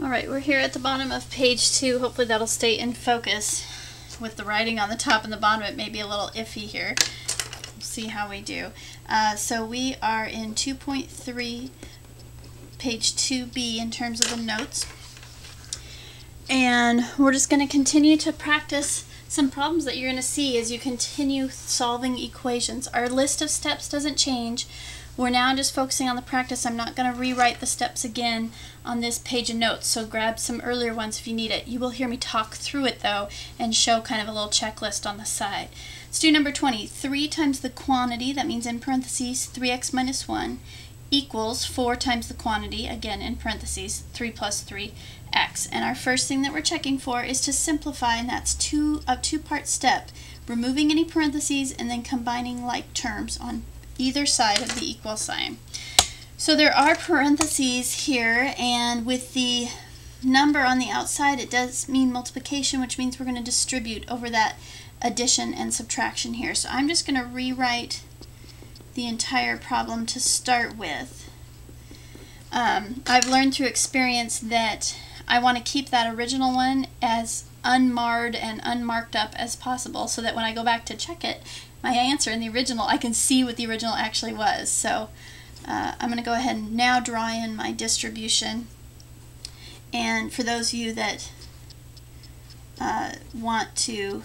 Alright, we're here at the bottom of page 2. Hopefully that'll stay in focus. With the writing on the top and the bottom, it may be a little iffy here. We'll see how we do. So we are in 2.3, page 2b in terms of the notes. And we're just going to continue to practice some problems that you're going to see as you continue solving equations. Our list of steps doesn't change. We're now just focusing on the practice. I'm not going to rewrite the steps again on this page of notes, so grab some earlier ones if you need it. You will hear me talk through it though and show kind of a little checklist on the side. Let's do number 20. 3 times the quantity, that means in parentheses 3x minus 1, equals 4 times the quantity, again in parentheses 3 plus 3x. And our first thing that we're checking for is to simplify, and that's a two-part step, removing any parentheses and then combining like terms on either side of the equal sign. So there are parentheses here, and with the number on the outside it does mean multiplication, which means we're going to distribute over that addition and subtraction here. So I'm just going to rewrite the entire problem to start with. I've learned through experience that I want to keep that original one as unmarred and unmarked up as possible, so that when I go back to check it, my answer in the original, I can see what the original actually was. So I'm going to go ahead and now draw in my distribution. And for those of you that want to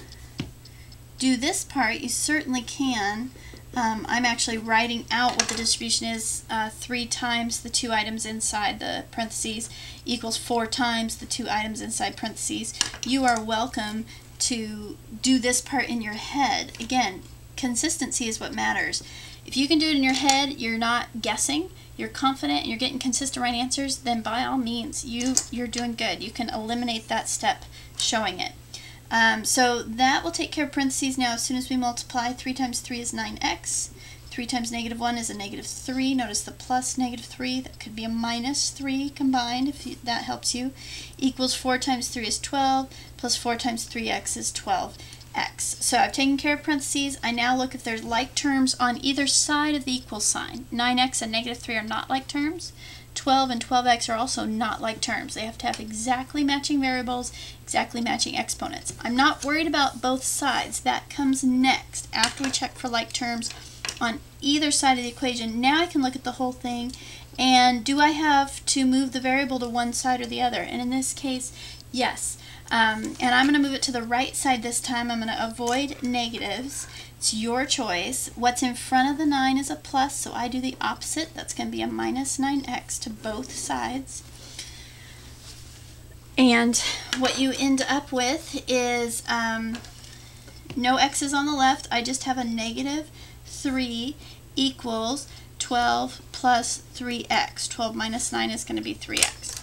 do this part, you certainly can. I'm actually writing out what the distribution is. 3 times the 2 items inside the parentheses equals 4 times the 2 items inside parentheses. You are welcome to do this part in your head. Again, consistency is what matters. If you can do it in your head, you're not guessing, you're confident, and you're getting consistent right answers, then by all means, you're doing good. You can eliminate that step showing it. So that will take care of parentheses now. As soon as we multiply, 3 times 3 is 9x. 3 times negative 1 is a negative 3. Notice the plus negative 3. That could be a minus 3 combined, if that helps you. Equals 4 times 3 is 12, plus 4 times 3x is 12x. So I've taken care of parentheses. I now look if there's like terms on either side of the equal sign. 9x and negative 3 are not like terms. 12 and 12x are also not like terms. They have to have exactly matching variables, exactly matching exponents. I'm not worried about both sides. That comes next after we check for like terms on either side of the equation. Now I can look at the whole thing, and do I have to move the variable to one side or the other? And in this case, yes. And I'm going to move it to the right side this time. I'm going to avoid negatives. It's your choice. What's in front of the 9 is a plus, so I do the opposite. That's going to be a minus 9x to both sides. And what you end up with is no x's on the left. I just have a negative 3 equals 12 plus 3x. 12 minus 9 is going to be 3x.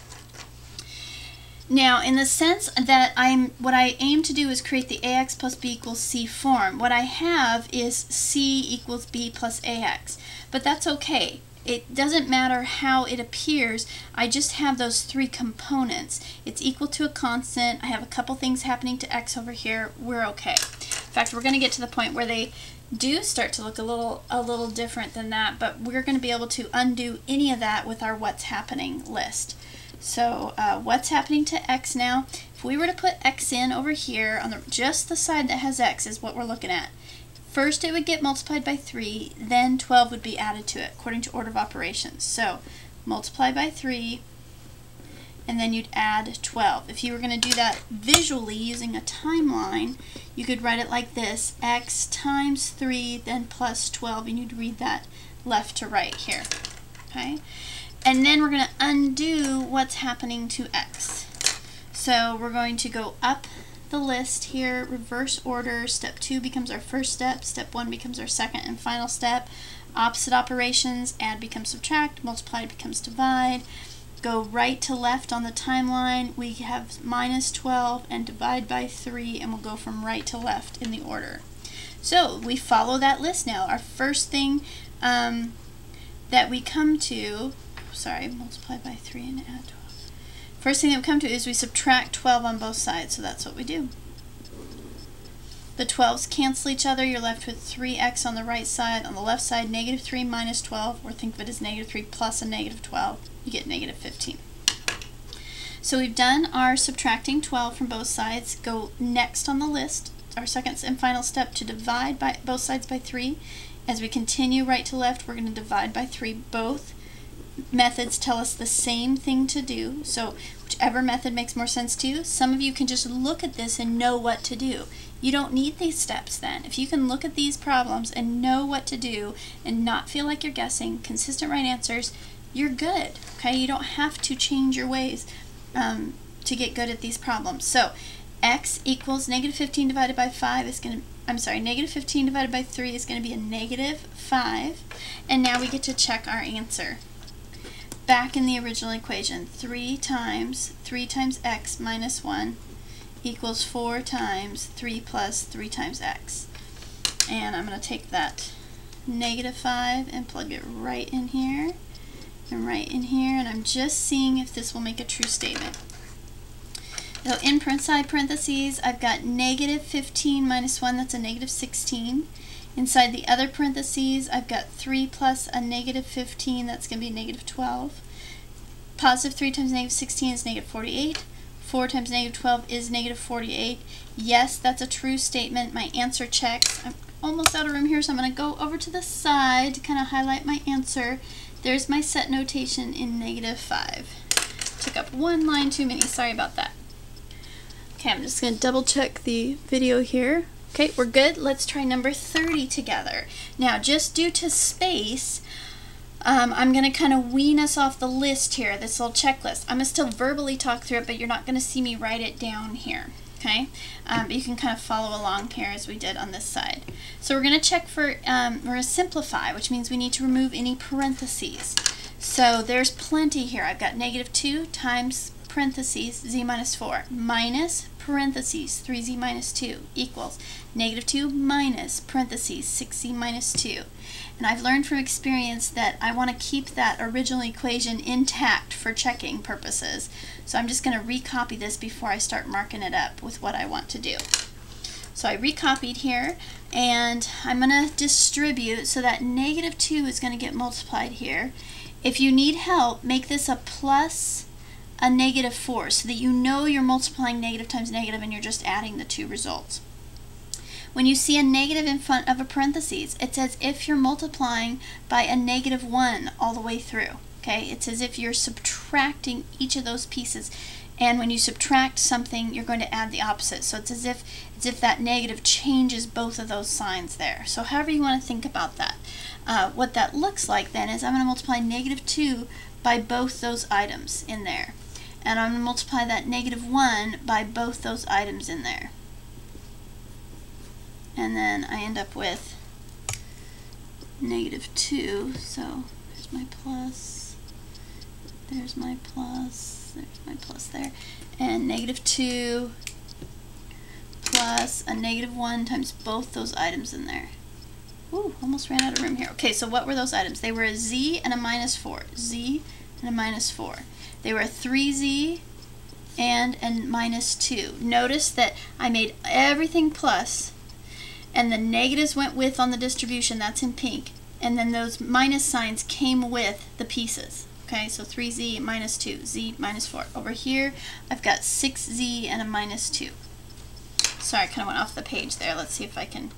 Now, in the sense that what I aim to do is create the ax plus b equals c form. What I have is c equals b plus ax, but that's okay. It doesn't matter how it appears. I just have those 3 components. It's equal to a constant. I have a couple things happening to x over here. We're okay. In fact, we're going to get to the point where they do start to look a little different than that, but we're going to be able to undo any of that with our what's happening list. So what's happening to x now? If we were to put x in over here on just the side that has x is what we're looking at. First it would get multiplied by 3, then 12 would be added to it according to order of operations. So multiply by 3, and then you'd add 12. If you were going to do that visually using a timeline, you could write it like this: x times 3, then plus 12, and you'd read that left to right here. Okay? And then we're going to undo what's happening to x. So we're going to go up the list here, reverse order. Step 2 becomes our first step. Step 1 becomes our second and final step. Opposite operations, add becomes subtract, multiply becomes divide. Go right to left on the timeline. We have minus 12 and divide by 3, and we'll go from right to left in the order. So we follow that list now. Our first thing that we come to, multiply by 3 and add 12. First thing that we come to is we subtract 12 on both sides, so that's what we do. The 12s cancel each other. You're left with 3x on the right side. On the left side, negative 3 minus 12, or think of it as negative 3 plus a negative 12. You get negative 15. So we've done our subtracting 12 from both sides. Go next on the list, our second and final step, to divide by both sides by 3. As we continue right to left, we're going to divide by 3. Both methods tell us the same thing to do, so whichever method makes more sense to you. Some of you can just look at this and know what to do. You don't need these steps then. If you can look at these problems and know what to do and not feel like you're guessing, consistent right answers, you're good. Okay, you don't have to change your ways to get good at these problems. So x equals negative 15 divided by 5 is going to, negative 15 divided by 3 is going to be a negative 5. And now we get to check our answer. Back in the original equation, 3 times x minus 1 equals 4 times 3 plus 3 times x. And I'm going to take that negative 5 and plug it right in here and right in here, and I'm just seeing if this will make a true statement. So in inside parentheses, I've got negative 15 minus 1, that's a negative 16. Inside the other parentheses, I've got 3 plus a negative 15, that's going to be negative 12. Positive 3 times negative 16 is negative 48. 4 times negative 12 is negative 48. Yes, that's a true statement. My answer checks. I'm almost out of room here, so I'm going to go over to the side to kind of highlight my answer. There's my set notation in negative 5. Took up one line too many. Sorry about that. Okay, I'm just going to double check the video here. Okay, we're good. Let's try number 30 together. Now, just due to space, I'm going to kind of wean us off the list here, this little checklist. I'm going to still verbally talk through it, but you're not going to see me write it down here. Okay, but you can kind of follow along here as we did on this side. So we're going to check for, we're going to simplify, which means we need to remove any parentheses. So there's plenty here. I've got negative 2 times parentheses z minus 4 minus parentheses 3z minus 2 equals negative 2 minus parentheses 6z minus 2. And I've learned from experience that I want to keep that original equation intact for checking purposes. So I'm just going to recopy this before I start marking it up with what I want to do. So I recopied here, and I'm going to distribute so that negative 2 is going to get multiplied here. If you need help, make this a plus a negative 4 so that you know you're multiplying negative times negative and you're just adding the two results. When you see a negative in front of a parentheses, it's as if you're multiplying by a negative 1 all the way through. Okay, it's as if you're subtracting each of those pieces, and when you subtract something, you're going to add the opposite. So it's as if that negative changes both of those signs there. So however you want to think about that. What that looks like then is I'm going to multiply negative 2 by both those items in there, and I'm going to multiply that negative 1 by both those items in there. And then I end up with negative 2, so there's my plus, there's my plus, there's my plus there, and negative 2 plus a negative 1 times both those items in there. Ooh, almost ran out of room here. Okay, so what were those items? They were a z and a minus 4. Z and a minus 4. They were a 3z and a minus 2. Notice that I made everything plus, and the negatives went with on the distribution, that's in pink, and then those minus signs came with the pieces. Okay, so 3z minus 2, z minus 4. Over here, I've got 6z and a minus 2. Sorry, I kind of went off the page there. Let's see if I can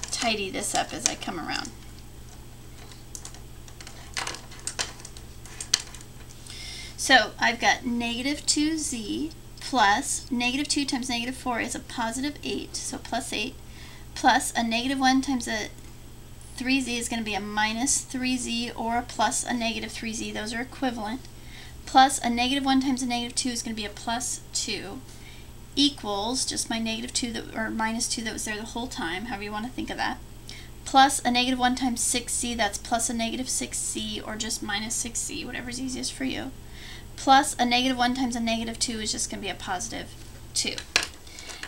tidy this up as I come around. So I've got negative 2z plus negative 2 times negative 4 is a positive 8, so plus 8, plus a negative 1 times a 3z is going to be a minus 3z or a plus a negative 3z. Those are equivalent. Plus a negative 1 times a negative 2 is going to be a plus 2 equals just my negative 2 that, or minus 2 that was there the whole time, however you want to think of that, plus a negative 1 times 6z, that's plus a negative 6z or just minus 6z, whatever's easiest for you, plus a negative 1 times a negative 2 is just going to be a positive 2.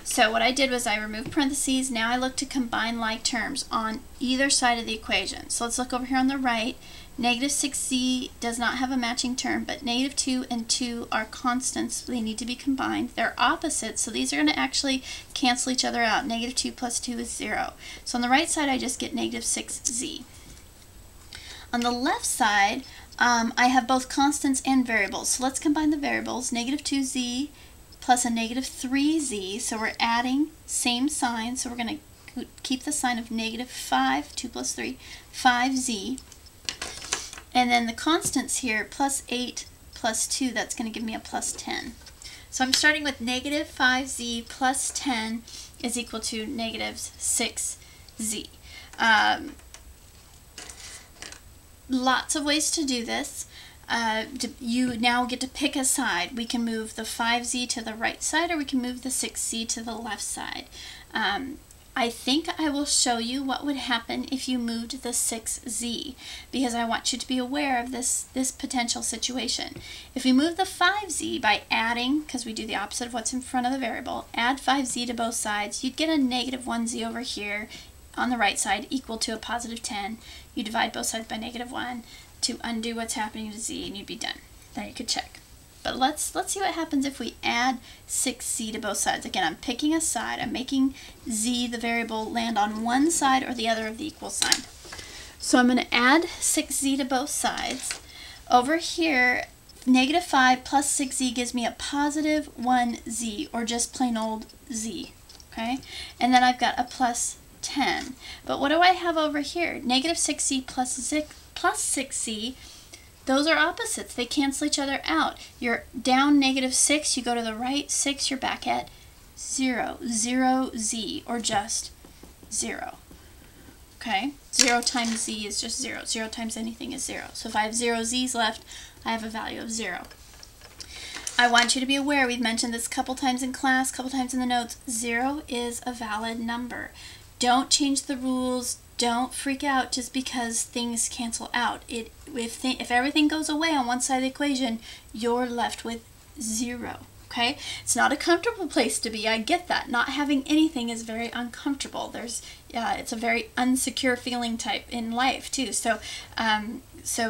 So what I did was I removed parentheses. Now I look to combine like terms on either side of the equation. So let's look over here on the right. Negative 6z does not have a matching term, but negative 2 and 2 are constants. They need to be combined. They're opposites, so these are going to actually cancel each other out. Negative 2 plus 2 is 0. So on the right side, I just get negative 6z. On the left side, I have both constants and variables. So let's combine the variables. Negative 2z plus a negative 3z. So we're adding, same sign. So we're going to keep the sign of negative 5, 2 plus 3, 5z. And then the constants here, plus 8 plus 2, that's going to give me a plus 10. So I'm starting with negative 5z plus 10 is equal to negative 6z. Lots of ways to do this. You now get to pick a side. We can move the 5z to the right side, or we can move the 6z to the left side. I think I will show you what would happen if you moved the 6z, because I want you to be aware of this potential situation. If we move the 5z by adding, because we do the opposite of what's in front of the variable, add 5z to both sides, you'd get a negative 1z over here on the right side equal to a positive 10. You divide both sides by negative 1 to undo what's happening to z, and you'd be done. Then you could check. But let's see what happens if we add 6z to both sides. Again, I'm picking a side. I'm making z, the variable, land on one side or the other of the equal sign. So I'm going to add 6z to both sides. Over here, negative 5 plus 6z gives me a positive 1z, or just plain old z. Okay? And then I've got a plus 10. But what do I have over here? Negative 6z plus 6z. Those are opposites. They cancel each other out. You're down negative 6, you go to the right 6, you're back at 0. 0z, or just 0. Okay? 0 times z is just 0. 0 times anything is 0. So if I have 0 z's left, I have a value of 0. I want you to be aware, we've mentioned this a couple times in class, a couple times in the notes, 0 is a valid number. Don't change the rules. Don't freak out just because things cancel out. If everything goes away on one side of the equation, you're left with 0. Okay? It's not a comfortable place to be. I get that. Not having anything is very uncomfortable. It's a very unsecure feeling type in life too. So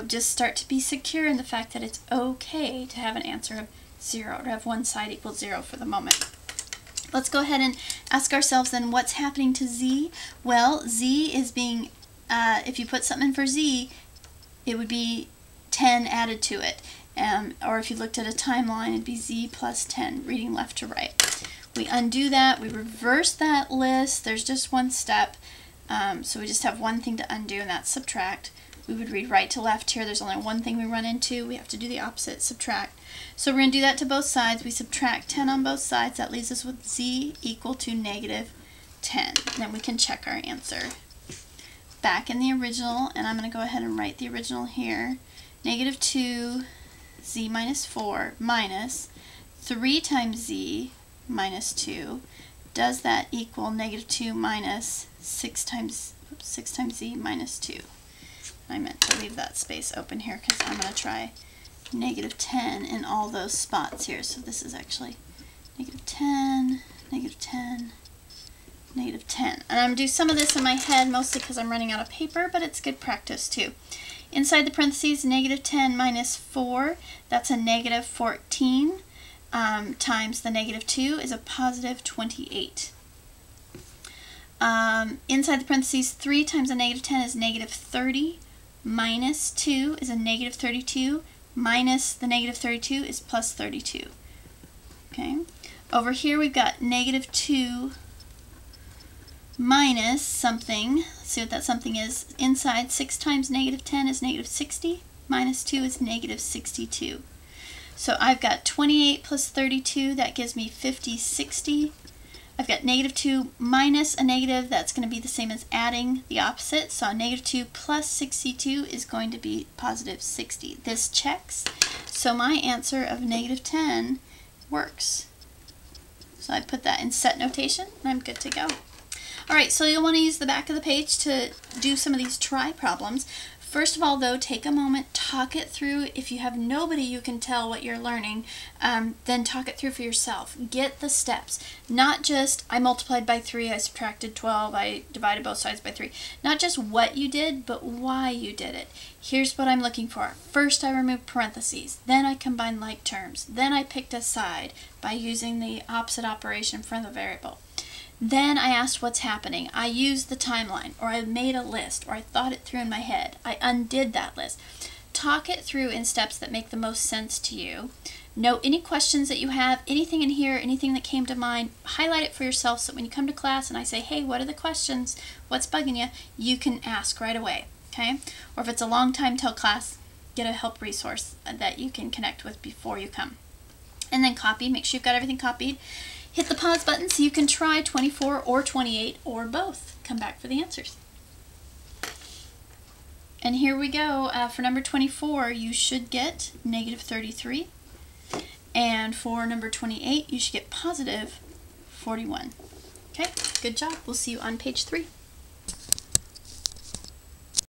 just start to be secure in the fact that it's okay to have an answer of 0, to have one side equal 0 for the moment. Let's go ahead and ask ourselves then, what's happening to z? Well, z is being, if you put something in for z, it would be 10 added to it. Or if you looked at a timeline, it'd be z plus 10, reading left to right. We undo that, we reverse that list. There's just one step, so we just have one thing to undo, and that's subtract. We would read right to left here. There's only one thing we run into. We have to do the opposite, subtract. So we're going to do that to both sides. We subtract 10 on both sides. That leaves us with z equal to negative 10. Then we can check our answer. Back in the original, and I'm going to go ahead and write the original here. Negative 2 z minus 4 minus 3 times z minus 2. Does that equal negative 2 minus 6 times z minus 2? I meant to leave that space open here because I'm going to try negative 10 in all those spots here. So this is actually negative 10, negative 10, negative 10. And I'm going to do some of this in my head, mostly because I'm running out of paper, but it's good practice too. Inside the parentheses, negative 10 minus 4, that's a negative 14, times the negative 2 is a positive 28. Inside the parentheses, 3 times a negative 10 is negative 30. Minus 2 is a negative 32, minus the negative 32 is plus 32. Okay. Over here we've got negative 2 minus something. Let's see what that something is. Inside, 6 times negative 10 is negative 60, minus 2 is negative 62. So I've got 28 plus 32, that gives me 50, 60. I've got negative 2 minus a negative, that's going to be the same as adding the opposite. So negative 2 plus 62 is going to be positive 60. This checks. So my answer of negative 10 works. So I put that in set notation, and I'm good to go. Alright, so you'll want to use the back of the page to do some of these try problems. First of all, though, take a moment, talk it through. If you have nobody you can tell what you're learning, then talk it through for yourself. Get the steps. Not just, I multiplied by 3, I subtracted 12, I divided both sides by 3. Not just what you did, but why you did it. Here's what I'm looking for. First, I removed parentheses. Then I combined like terms. Then I picked a side by using the opposite operation from the variable. Then I asked what's happening. I used the timeline, or I made a list, or I thought it through in my head. I undid that list. talk it through in steps that make the most sense to you. Note any questions that you have, anything in here, anything that came to mind, highlight it for yourself so when you come to class and I say, hey, what are the questions? What's bugging you? You can ask right away, okay? Or if it's a long time till class, get a help resource that you can connect with before you come. And then copy, make sure you've got everything copied. Hit the pause button so you can try 24 or 28 or both. Come back for the answers. And here we go. For number 24, you should get negative 33. And for number 28, you should get positive 41. Okay, good job. We'll see you on page 3.